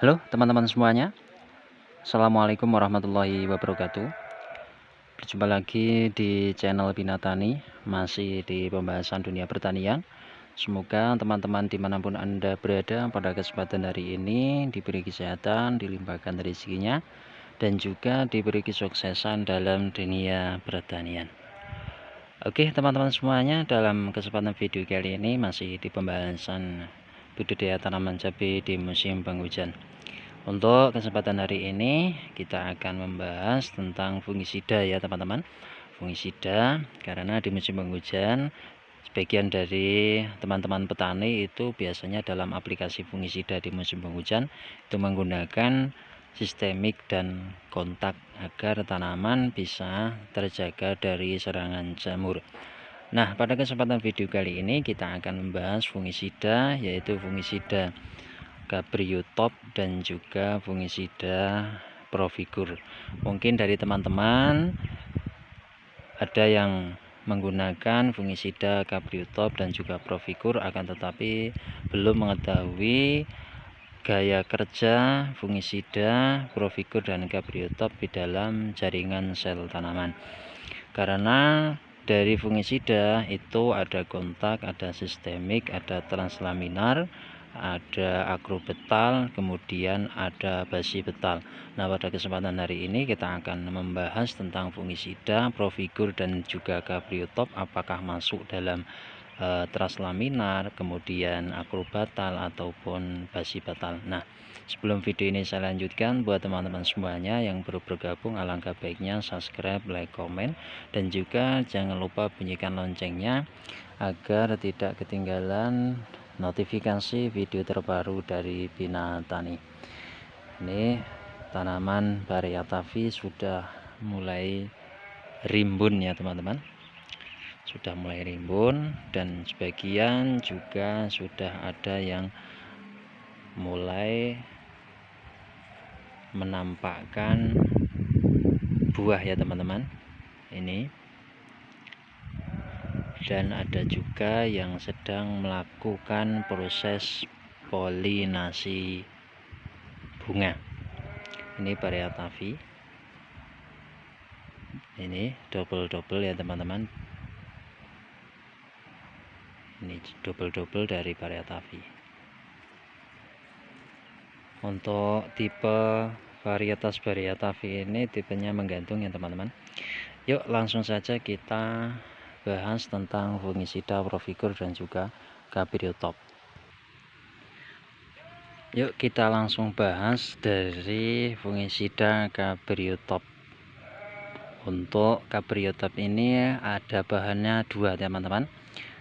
Halo teman-teman semuanya, Assalamualaikum warahmatullahi wabarakatuh. Berjumpa lagi di channel Binatani, masih di pembahasan dunia pertanian. Semoga teman-teman dimanapun Anda berada pada kesempatan hari ini diberi kesehatan, dilimpahkan rezekinya, dan juga diberi kesuksesan dalam dunia pertanian. Oke teman-teman semuanya, dalam kesempatan video kali ini masih di pembahasan budidaya tanaman cabai di musim penghujan. Untuk kesempatan hari ini kita akan membahas tentang fungisida ya teman-teman. Fungisida karena di musim penghujan sebagian dari teman-teman petani itu biasanya dalam aplikasi fungisida di musim penghujan itu menggunakan sistemik dan kontak agar tanaman bisa terjaga dari serangan jamur. Nah, pada kesempatan video kali ini kita akan membahas fungisida, yaitu fungisida Gabriotop dan juga fungisida Provigur. Mungkin dari teman-teman ada yang menggunakan fungisida Gabriotop dan juga Provigur, akan tetapi belum mengetahui gaya kerja fungisida Provigur dan Gabriotop di dalam jaringan sel tanaman. Karena dari fungisida itu ada kontak, ada sistemik, ada translaminar, ada akrobetal, kemudian ada basibetal. Nah, pada kesempatan hari ini kita akan membahas tentang fungisida, Provigur dan juga Gabriotop, apakah masuk dalam translaminar, kemudian akrobatal ataupun basibetal. Nah, sebelum video ini saya lanjutkan, buat teman-teman semuanya yang baru bergabung, alangkah baiknya subscribe, like, komen, dan juga jangan lupa bunyikan loncengnya agar tidak ketinggalan notifikasi video terbaru dari Binatani. Ini tanaman Variatavi sudah mulai rimbun ya teman-teman, sudah mulai rimbun, dan sebagian juga sudah ada yang mulai menampakkan buah ya teman-teman ini, dan ada juga yang sedang melakukan proses polinasi bunga. Ini Variatavi, ini double ya teman-teman, ini double dari Variatavi. Untuk tipe varietas Variatavi ini tipenya menggantung ya teman-teman. Yuk langsung saja kita bahas tentang fungisida Provigur dan juga Gabriotop. Yuk kita langsung bahas dari fungisida Gabriotop. Untuk Gabriotop ini ada bahannya dua teman-teman,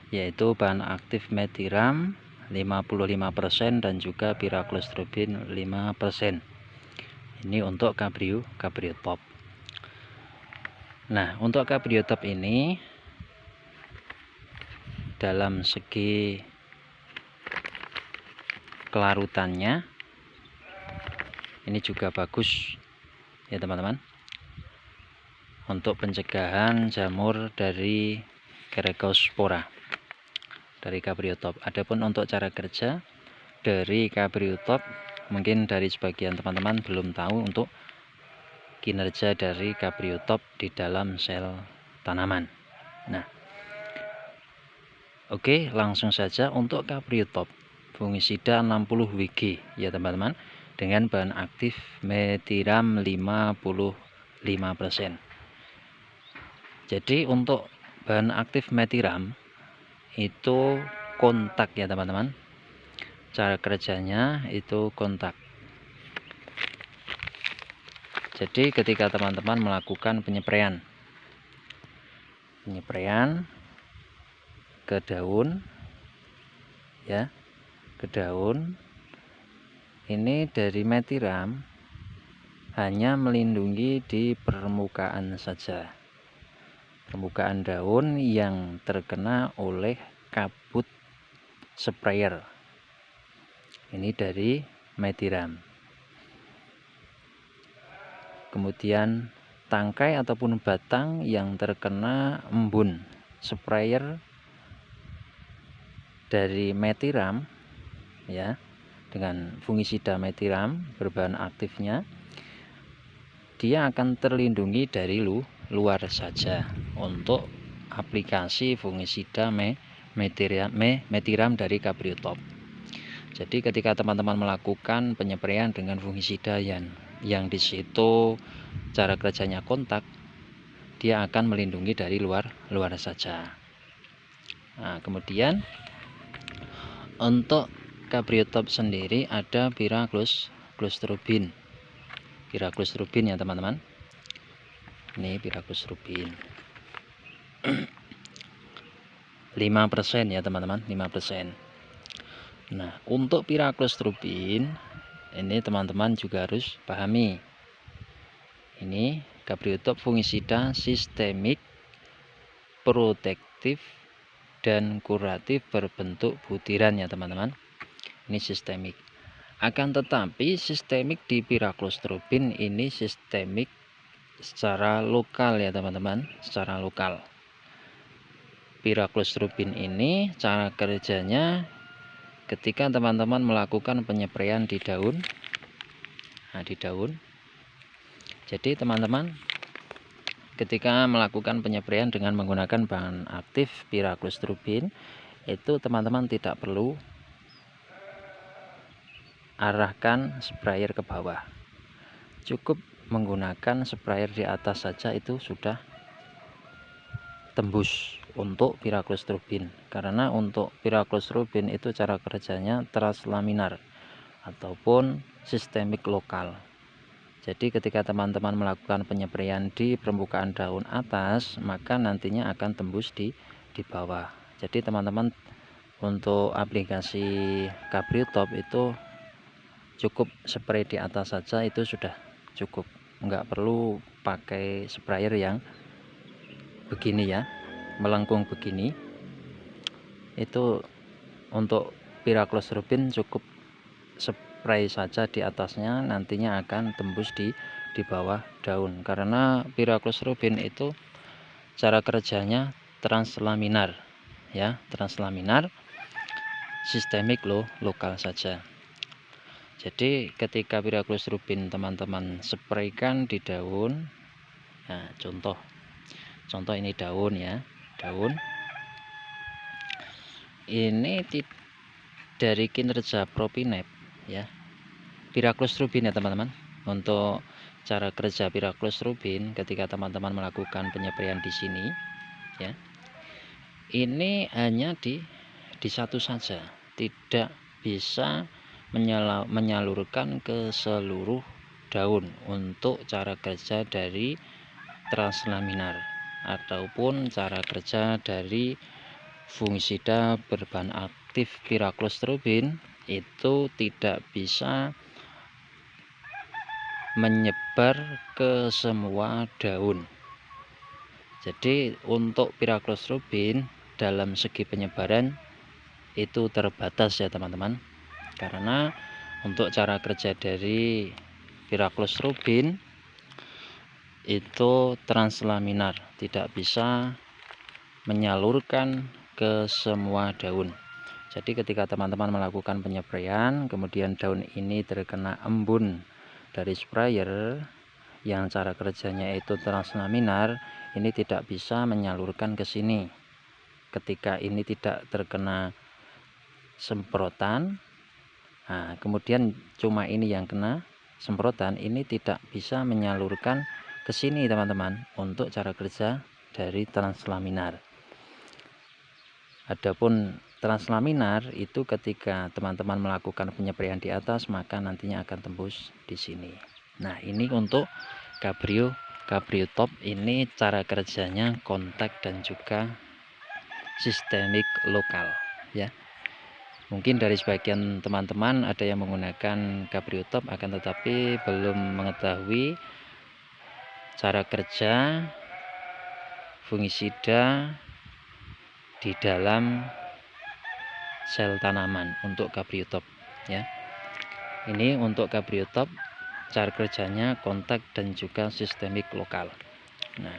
yaitu bahan aktif metiram 55% dan juga piraklostroben 5%. Ini untuk Gabriotop. Nah, untuk Gabriotop ini dalam segi kelarutannya ini juga bagus ya teman-teman, untuk pencegahan jamur dari Kerekospora dari Gabriotop. Adapun untuk cara kerja dari Gabriotop, mungkin dari sebagian teman-teman belum tahu untuk kinerja dari Gabriotop di dalam sel tanaman. Nah, oke, langsung saja untuk Gabriotop fungisida 60 Wg ya teman-teman, dengan bahan aktif metiram 55%. Jadi untuk bahan aktif metiram itu kontak ya teman-teman. Cara kerjanya itu kontak. Jadi ketika teman-teman melakukan penyepraian ke daun ya, ke daun, ini dari metiram hanya melindungi di permukaan saja, permukaan daun yang terkena oleh kabut sprayer. Ini dari metiram. Kemudian tangkai ataupun batang yang terkena embun sprayer dari metiram ya, dengan fungisida metiram berbahan aktifnya, dia akan terlindungi dari luar saja untuk aplikasi fungisida metiram dari Cabriotop. Jadi ketika teman-teman melakukan penyepraian dengan fungisida yang di situ cara kerjanya kontak, dia akan melindungi dari luar saja. Nah, kemudian untuk Cabriotop sendiri ada pyraclostrobin. Pyraclostrobin ya teman-teman. Ini pyraclostrobin. 5% ya teman-teman, 5%. Nah, untuk pyraclostrobin ini teman-teman juga harus pahami. Ini Cabriotop fungisida sistemik, protektif, dan kuratif berbentuk butiran ya teman-teman. Ini sistemik. Akan tetapi sistemik di pyraclostrobin ini sistemik secara lokal ya teman-teman, secara lokal. Pyraclostrobin ini cara kerjanya ketika teman-teman melakukan penyepraian di daun. Nah, di daun. Jadi teman-teman ketika melakukan penyepraian dengan menggunakan bahan aktif pyraclostrobin, itu teman-teman tidak perlu arahkan sprayer ke bawah. Cukup menggunakan sprayer di atas saja itu sudah tembus untuk pyraclostrobin, karena untuk pyraclostrobin itu cara kerjanya translaminar ataupun sistemik lokal. Jadi ketika teman-teman melakukan penyepraian di permukaan daun atas, maka nantinya akan tembus di bawah. Jadi teman-teman untuk aplikasi Cabriotop itu cukup spray di atas saja itu sudah cukup, nggak perlu pakai sprayer yang begini ya, melengkung begini. Itu untuk pyraclostrobin cukup spray saja di atasnya, nantinya akan tembus di bawah daun, karena pyraclostrobin itu cara kerjanya translaminar ya, translaminar sistemik lokal saja. Jadi ketika pyraclostrobin teman-teman spraykan di daun, nah contoh ini daun ya, daun ini dari kinerja propinep ya, pyraclostrobin ya teman-teman. Untuk cara kerja pyraclostrobin ketika teman-teman melakukan penyepraian di sini ya, ini hanya di satu saja, tidak bisa menyalurkan ke seluruh daun untuk cara kerja dari translaminar ataupun cara kerja dari fungisida berbahan aktif pyraclostrobin itu tidak bisa menyebar ke semua daun. Jadi untuk pyraclostrobin dalam segi penyebaran itu terbatas ya teman-teman, karena untuk cara kerja dari pyraclostrobin itu translaminar, tidak bisa menyalurkan ke semua daun. Jadi ketika teman-teman melakukan penyepraian, kemudian daun ini terkena embun dari sprayer yang cara kerjanya itu translaminar, ini tidak bisa menyalurkan ke sini. Ketika ini tidak terkena semprotan, nah kemudian cuma ini yang kena semprotan, ini tidak bisa menyalurkan ke sini teman-teman untuk cara kerja dari translaminar. Adapun translaminar itu ketika teman-teman melakukan penyepraian di atas, maka nantinya akan tembus di sini. Nah, ini untuk Cabriotop ini cara kerjanya kontak dan juga sistemik lokal ya. Mungkin dari sebagian teman-teman ada yang menggunakan Cabriotop akan tetapi belum mengetahui cara kerja fungisida di dalam sel tanaman untuk Cabriotop ya. Ini untuk Cabriotop cara kerjanya kontak dan juga sistemik lokal. Nah,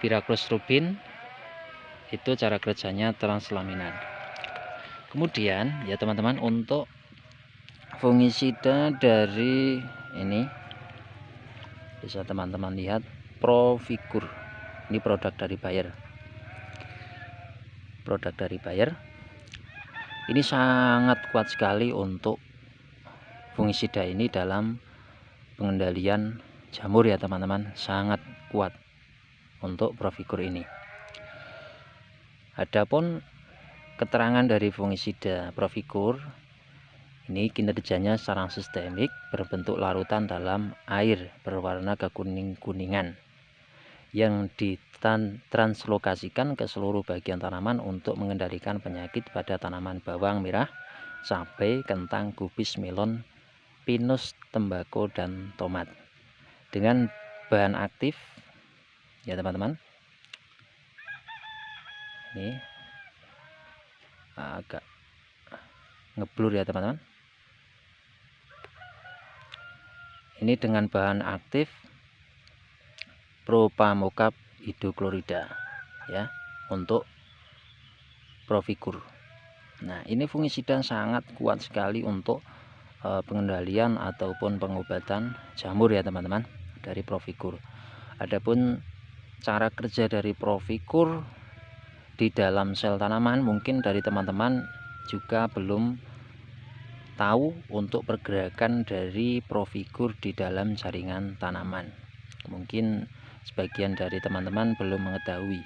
pyraclostrobin itu cara kerjanya translaminar. Kemudian ya teman-teman, untuk fungisida dari ini bisa teman-teman lihat, Provigur. Ini produk dari Bayer. Produk dari Bayer. Ini sangat kuat sekali untuk fungisida ini dalam pengendalian jamur ya teman-teman, sangat kuat untuk Provigur ini. Adapun keterangan dari fungisida Provigur ini, kinerjanya secara sistemik, berbentuk larutan dalam air berwarna kekuning-kuningan yang ditranslokasikan ke seluruh bagian tanaman untuk mengendalikan penyakit pada tanaman bawang merah, cabai, kentang, kubis, melon, pinus, tembakau, dan tomat. Dengan bahan aktif ya teman-teman, ini agak ngeblur ya teman-teman. Ini dengan bahan aktif Propamocap hidrochlorida ya, untuk Provigur. Nah, ini fungisida sangat kuat sekali untuk pengendalian ataupun pengobatan jamur ya teman-teman, dari Provigur. Adapun cara kerja dari Provigur di dalam sel tanaman, mungkin dari teman-teman juga belum tahu untuk pergerakan dari Provigur di dalam jaringan tanaman. Mungkin sebagian dari teman-teman belum mengetahui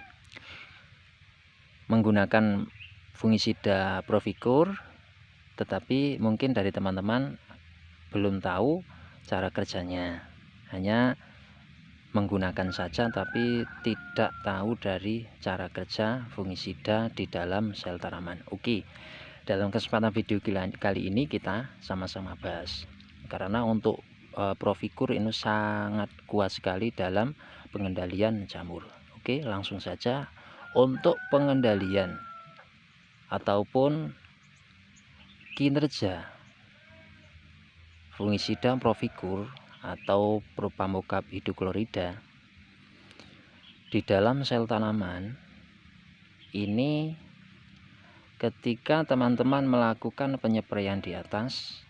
menggunakan fungisida Provigur, tetapi mungkin dari teman-teman belum tahu cara kerjanya, hanya menggunakan saja tapi tidak tahu dari cara kerja fungisida di dalam sel tanaman. Oke, dalam kesempatan video kali ini kita sama-sama bahas, karena untuk Provigur ini sangat kuat sekali dalam pengendalian jamur. Oke, langsung saja untuk pengendalian ataupun kinerja fungisida Provigur atau Propamocap hidrochlorida di dalam sel tanaman ini. Ketika teman-teman melakukan penyempraian di atas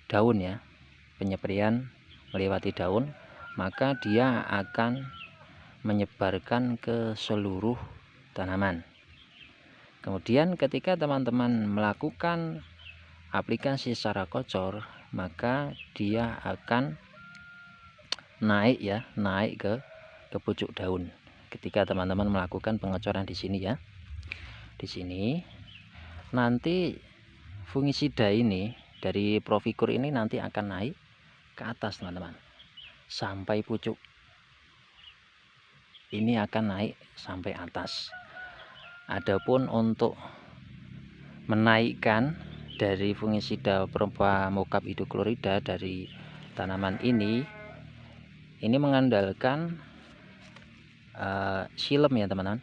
daun ya, penyempraian melewati daun, maka dia akan menyebarkan ke seluruh tanaman. Kemudian ketika teman-teman melakukan aplikasi secara kocor, maka dia akan naik ya, naik ke pucuk daun. Ketika teman-teman melakukan pengecoran di sini ya, di sini nanti fungisida ini dari Provigur ini nanti akan naik ke atas teman-teman, sampai pucuk. Ini akan naik sampai atas. Adapun untuk menaikkan dari fungisida Propamocap hidrochlorida dari tanaman ini mengandalkan silem ya teman-teman,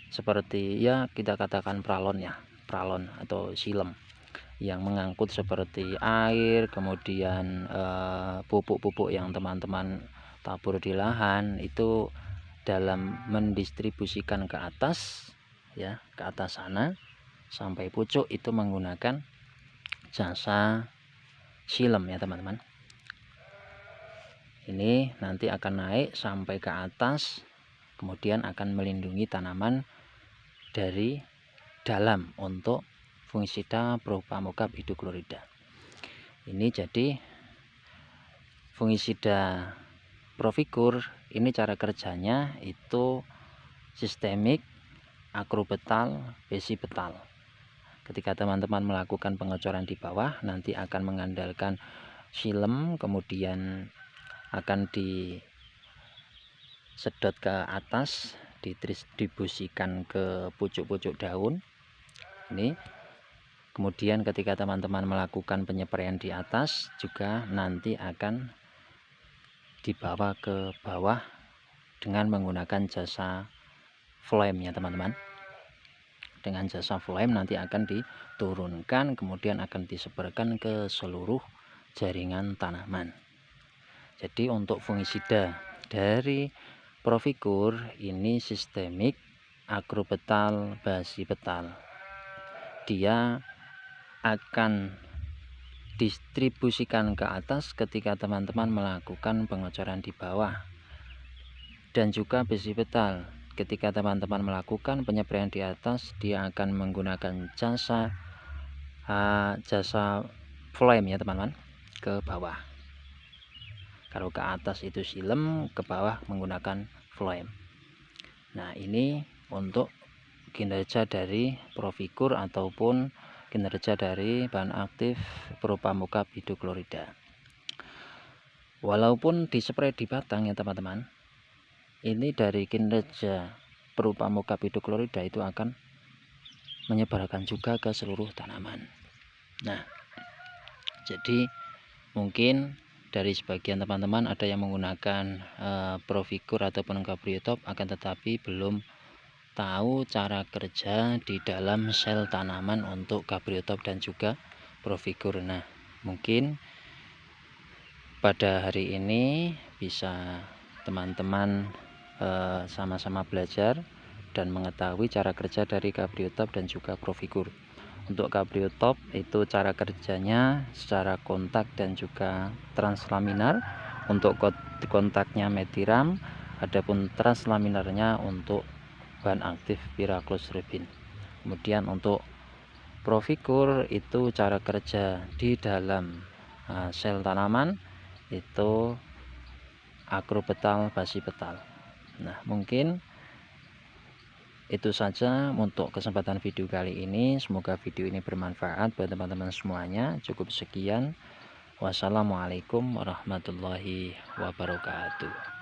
seperti ya kita katakan pralon ya, pralon atau silem yang mengangkut seperti air, kemudian pupuk-pupuk yang teman-teman tabur di lahan itu dalam mendistribusikan ke atas ya, ke atas sana sampai pucuk, itu menggunakan jasa silem ya teman-teman. Ini nanti akan naik sampai ke atas, kemudian akan melindungi tanaman dari dalam untuk fungisida Propamocap hidrochlorida. Ini jadi fungisida Provigur ini cara kerjanya itu sistemik, akrobetal, besibetal. Ketika teman-teman melakukan pengecoran di bawah, nanti akan mengandalkan silem, kemudian akan disedot ke atas, didistribusikan ke pucuk-pucuk daun ini. Kemudian ketika teman-teman melakukan penyempraian di atas juga nanti akan dibawa ke bawah dengan menggunakan jasa flame ya teman-teman. Dengan jasa flame nanti akan diturunkan, kemudian akan disebarkan ke seluruh jaringan tanaman. Jadi untuk fungisida dari Provigur ini sistemik, akrobetal, basibetal dia akan distribusikan ke atas ketika teman-teman melakukan pengocoran di bawah. Dan juga besi petal, ketika teman-teman melakukan penyepraian di atas, dia akan menggunakan jasa flame ya teman-teman, ke bawah. Kalau ke atas itu silem, ke bawah menggunakan flame. Nah, ini untuk kinerja dari Provikur ataupun kinerja dari bahan aktif propamuka bidoklorida. Walaupun dispray di batang ya teman-teman, ini dari kinerja propamuka bidoklorida itu akan menyebarkan juga ke seluruh tanaman. Nah, jadi mungkin dari sebagian teman-teman ada yang menggunakan Provikur ataupun Gabriotop, akan tetapi belum tahu cara kerja di dalam sel tanaman untuk Gabriotop dan juga Provikur. Nah, mungkin pada hari ini bisa teman-teman sama-sama belajar dan mengetahui cara kerja dari Gabriotop dan juga Provikur. Untuk Gabriotop itu cara kerjanya secara kontak dan juga translaminar. Untuk kontaknya metiram, adapun translaminarnya untuk bahan aktif piraclostrobin. Kemudian untuk Provikur itu cara kerja di dalam sel tanaman itu akropetal basi petal. Nah, mungkin itu saja untuk kesempatan video kali ini. Semoga video ini bermanfaat buat teman-teman semuanya. Cukup sekian. Wassalamualaikum warahmatullahi wabarakatuh.